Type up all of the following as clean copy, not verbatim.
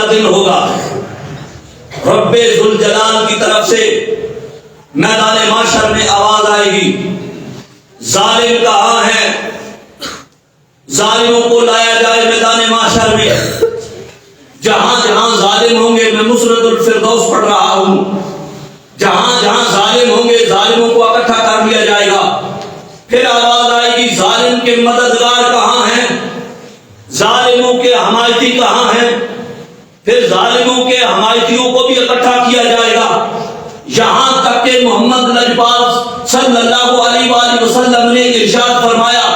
دن ہوگا، رب ذوالجلال کی طرف سے میدان محشر میں آواز آئے گی، ظالم کہاں ہے؟ ظالموں کو لایا جائے میدان محشر میں، جہاں جہاں ظالم ہوں گے، میں مسرۃ الفردوس پڑھ رہا ہوں، جہاں جہاں ظالم ہوں گے ظالموں کو اکٹھا کر دیا جائے گا۔ پھر آواز آئے گی، ظالم کے مددگار کہاں ہیں؟ ظالموں کے حمایتی کہاں ہیں؟ پھر ظالموں کے حمایتیوں کو بھی اکٹھا کیا جائے گا، یہاں تک کہ محمد نجپاس صلی اللہ علیہ وآلہ وسلم نے ارشاد فرمایا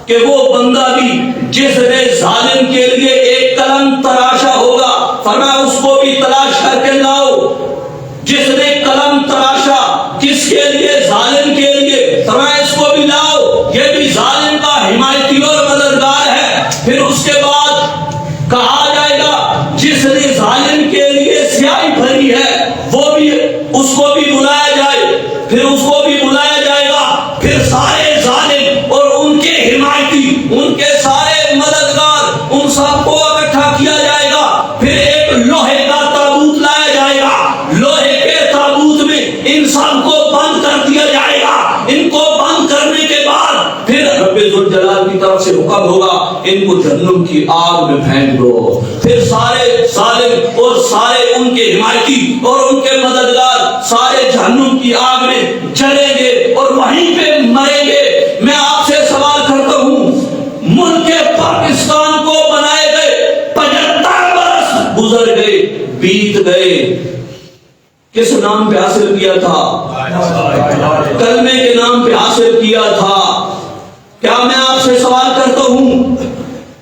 کہ وہ بندہ بھی جس نے ظالم کے لیے ایک قلم تراشا ہوگا، فرمایا اس کو بھی تلاش کر کے لاؤ۔ جس نے قلم تراشا کس کے لیے؟ ظالم کے لیے، فرمایا اس کو بھی لاؤ، یہ بھی ظالم کا حمایتی اور مددگار ہے۔ پھر اس کے بعد کہا جائے گا جس نے ظالم کے لیے سیاہی بھری ہے وہ بھی، اس کو بھی بلایا جائے، پھر اس کو بھی بلایا جائے گا۔ پھر سارے ظالم اور ان کے حمایتی، ان کے سارے مددگار، ان سب کو اکٹھا کیا جائے گا۔ پھر ایک لوہے کا تابوت لایا جائے گا، لوہے کے تابوت میں ان سب کو بند کر دیا جائے گا۔ ان کو بند کرنے کے بعد پھر رب ذوالجلال کی طرف سے حکم ہوگا ان کو جہنم کی آگ میں پھینک دو۔ پھر سارے ظالم اور سارے ان کے حمایتی اور ان کے مددگار سارے جہنم کی آگ میں جلیں گے اور وہیں پہ مریں گے۔ میں آپ سے سوال کرتا ہوں، ملک پاکستان کو بنائے گئے 75 برس گزر گئے، بیت گئے، کس نام پہ حاصل کیا تھا؟ کلمے کے نام پہ حاصل کیا تھا۔ کیا میں آپ سے سوال کرتا ہوں،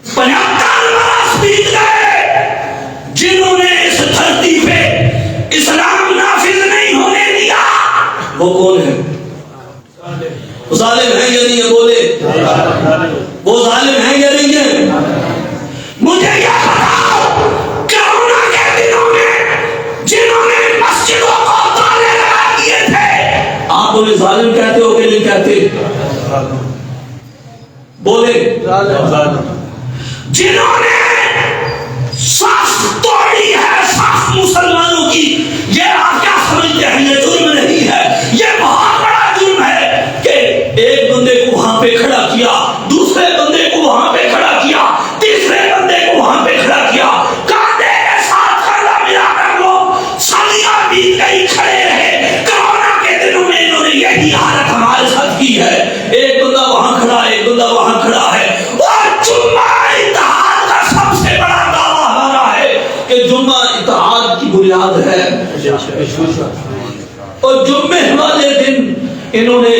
75 برس بیت گئے، جنہوں نے اس دھرتی پہ اسلام نافذ نہیں ہونے دیا، وہ کون ہے؟ ظالم ہے یا نہیں ہے؟ بولے، وہ ظالم ہے یا نہیں ہے؟ مجھے یہ بتاؤ، کرونا کے دنوں میں جنہوں نے مسجدوں کو تالے لگا دیے تھے، آپ انہیں ظالم کہتے ہو کہ نہیں کہتے؟ بولے، جنہوں نے صف توڑی ہے صف مسلمانوں کی، یہ آپ کیا سمجھتے ہیں یہ جرم نہیں ہے؟ یہ بہت بڑا جرم ہے کہ ایک بندے کو وہاں پہ کھڑا کیا، دوسرے بندے کو وہاں پہ کھڑا کیا، تیسرے بندے کو وہاں پہ کھڑا کیا، کاندھے کے ساتھ کاندھا ملا کر لوگ صدیاں بیت گئی کھڑے رہے۔ کرونا کے دنوں میں انہوں نے یہی حالت ہمارے ساتھ کی ہے، ایک بندہ وہاں کھڑا ہے، ایک بندہ وہاں کھڑا ہے۔ اور جمعہ اتحاد کا سب سے بڑا دعویٰ ہمارا ہے کہ جمعہ اتحاد کی بنیاد ہے، اور جمعے والے دن انہوں نے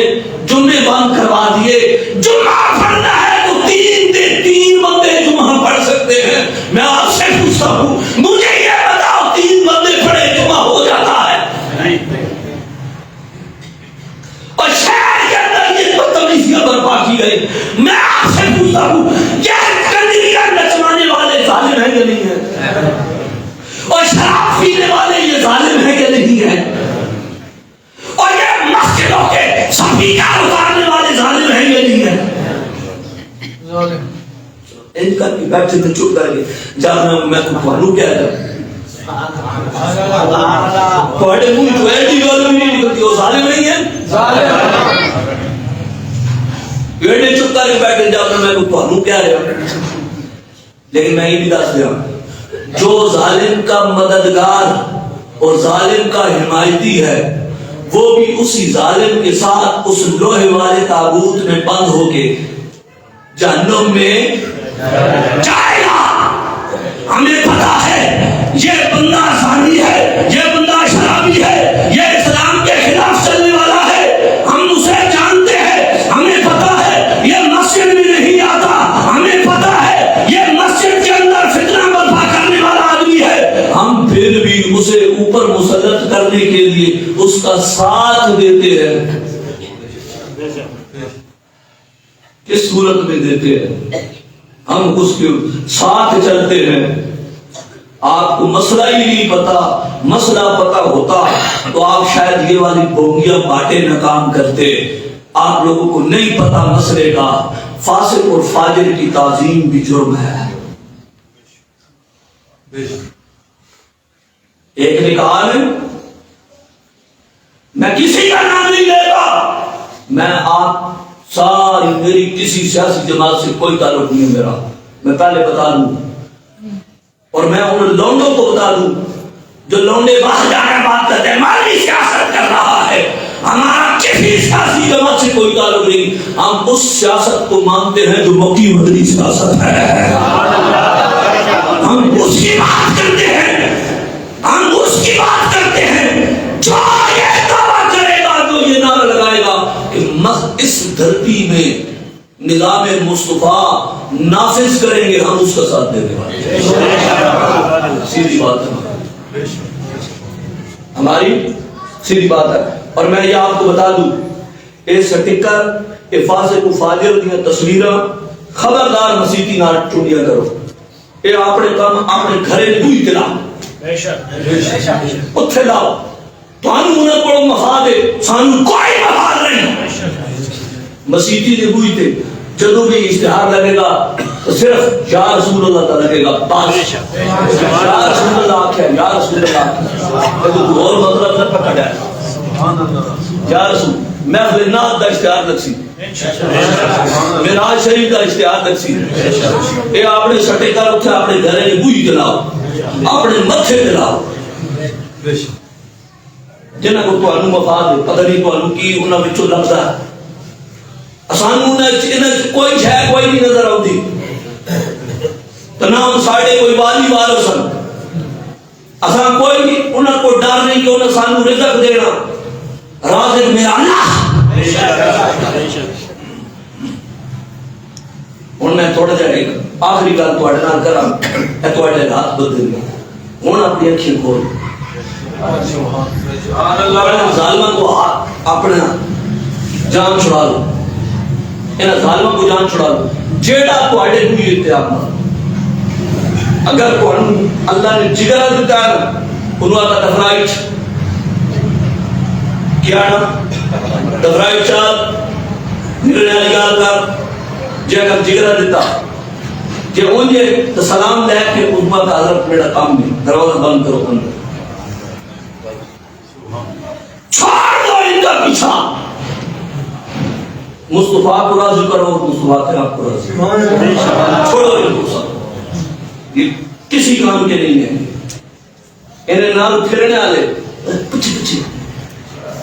جمعے بند کروا دیے۔ جمعہ پڑھنا ہے تو 3 دن 3 بندے جمعہ پڑھ سکتے ہیں۔ میں آپ سے پوچھتا ہوں، مجھے یہ بتاؤ 3 بندے پڑھے جمعہ ہو جاتا ہے؟ اور شہر کے اندر یہ بدتمیزیاں برپا کی گئی۔ میں آپ سے پوچھتا ہوں، یہ کنجریاں نچوانے والے ظالم ہیں یا نہیں ہیں؟ اور شراب پینے والے یہ ظالم ہیں یا نہیں ہیں؟ اور یہ مسجدوں کے سپیکر اتارنے والے ظالم ہیں یا نہیں ہیں؟ ان کا بھی بیٹھے تو چپ کر گئے، جانا میں تمہاروں کیا ہے پڑھے منہ جو ایڈی گالوں نہیں نکلتی، وہ ظالم نہیں ہے؟ ایڈے چپ کر کے بیٹھے، جانا میں تمہاروں کیا ہے۔ لیکن میں یہ بھی دس دیا، جو ظالم کا مددگار اور ظالم کا حمایتی ہے وہ بھی اسی ظالم کے ساتھ اس لوہے والے تابوت میں بند ہو کے جہنم میں جائے گا۔ ہمیں پتا ہے یہ بندہ زانی ہے، یہ بندہ شرابی ہے، یہ اسلام کے خلاف چلنے والا ہے، ہم اسے جانتے ہیں، ہمیں پتا ہے یہ مسجد میں نہیں آتا، ہمیں پتا ہے یہ مسجد کے اندر فتنہ برپا کرنے والا آدمی ہے، ہم پھر بھی اسے اوپر مسلط کرنے کے لیے اس کا ساتھ دیتے ہیں۔ کس صورت میں دیتے ہیں؟ ہم اس کے ساتھ چلتے ہیں۔ آپ کو مسئلہ ہی نہیں پتا، مسئلہ پتا ہوتا تو آپ شاید یہ والی بونگیاں باتیں نہ کام کرتے۔ آپ لوگوں کو نہیں پتا مسئلے کا، فاسق اور فاجر کی تعظیم بھی جرم ہے۔ ایک نے کہا میں کسی کا نام نہیں لیتا، میں آپ ساری میری کسی سیاسی جماعت سے کوئی تعلق نہیں ہے میرا، میں پہلے بتا دوں، اور میں ان لونڈوں کو بتا دوں جو لونڈے باہر جا کر بات کرتے ہیں مالی سیاست کر رہا ہے، ہمارا کسی سیاسی جماعت سے کوئی تعلق نہیں، ہم اس سیاست کو مانتے ہیں جو مکی مدنی سیاست ہے، ہم اس کی بات کرتے ہیں، ہم اس کی بات کرتے ہیں جو یہ دعویٰ کرے گا، جو یہ نعرہ لگائے گا کہ اس دھرتی میں نظام مصطفیٰ نافذ کریں گے، ہم اس کا ساتھ دینے والے ہیں۔ سیدھی بات ہے ہماری، سیدھی بات ہے۔ اور میں یہ آپ کو بتا دوں، یہ سٹکر یہ فاسق و فاجر دیا تصویراں خبردار مسیحی نہ چونڈیا کرو، یہ اپنے کام اپنے گھرے کوئی تلا اتھے لاؤ، تانوں انہیں کوئی مفاد ہے، سانوں کوئی مفاد نہیں۔ مسیحی نے ہوئی تھے جدو بھی اشتہار لگے گا تو صرف یا رسول اللہ کا لگے گا، بس یا رسول اللہ آکھیا، یا رسول اللہ آکھیا، تو اور مطلب نہ پکڑ ہے یا رسول۔ محفل نعت دا اشتہار لگ سی، معراج شریف دا اشتہار لگ سی، یہ اپنے سٹے کر اتھے اپنے گھرے نے بوئی دلاؤ، اپنے متھے دلاؤ، جنہاں کو تو انو مفاد ہے، پتہ نہیں تو انو کی انہاں بچوں لگتا ہے، سانوں انہیں کوئی شے کوئی نہیں نظر آتی، تو نہ ہم ساڑھے کوئی والی وارث ہیں، اساں کوئی نہیں انہیں کو ڈر نہیں کہ انہیں سانوں رزق دینا، رازق میرا اللہ۔ ہوں میں تھوڑا جہا ایک آخری گل تواڈے نال کراں، اے تواڈے ہاتھ بدل گئے، ہن اپنی اکھیں کھول، ظالماں کو اپنا جان چھڑا لو، انہاں ظالماں کو جان چھڑا لو، جیڑا تواڈے کوئی اتحاد نہ، اگر تانوں اللہ نے جگرا دیتا ہے انہوں آتا دفرائی کیا نا دفرائی چال نگرنے والی گال کر جے اگر جگرا دیتا جے اونجے تو سلام لے کے اس بات حضرت میرا کام نہیں، دروازہ بند کرو اندر، چھوڑ دو ان کا پیچھا، مصطفیٰ کو راضی کرو، مصطفیٰ کے آپ کو راضی کرو، چھوڑو ان کو سب، یہ کسی کام کے نہیں ہیں، انہیں نال پھرنے والے پچھے پچھے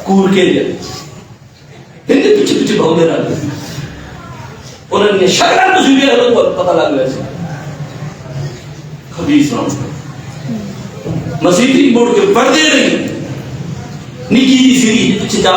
کور کے لئے انہیں پچھے پچھے بھونگے رہتے ہیں، انہیں نے شکرہ تصویریں حضرت کو پتہ لگ گئے سے خبیث نام مسیحی بوڑھ کے پردے نہیں نکی جی سیری پچھے جا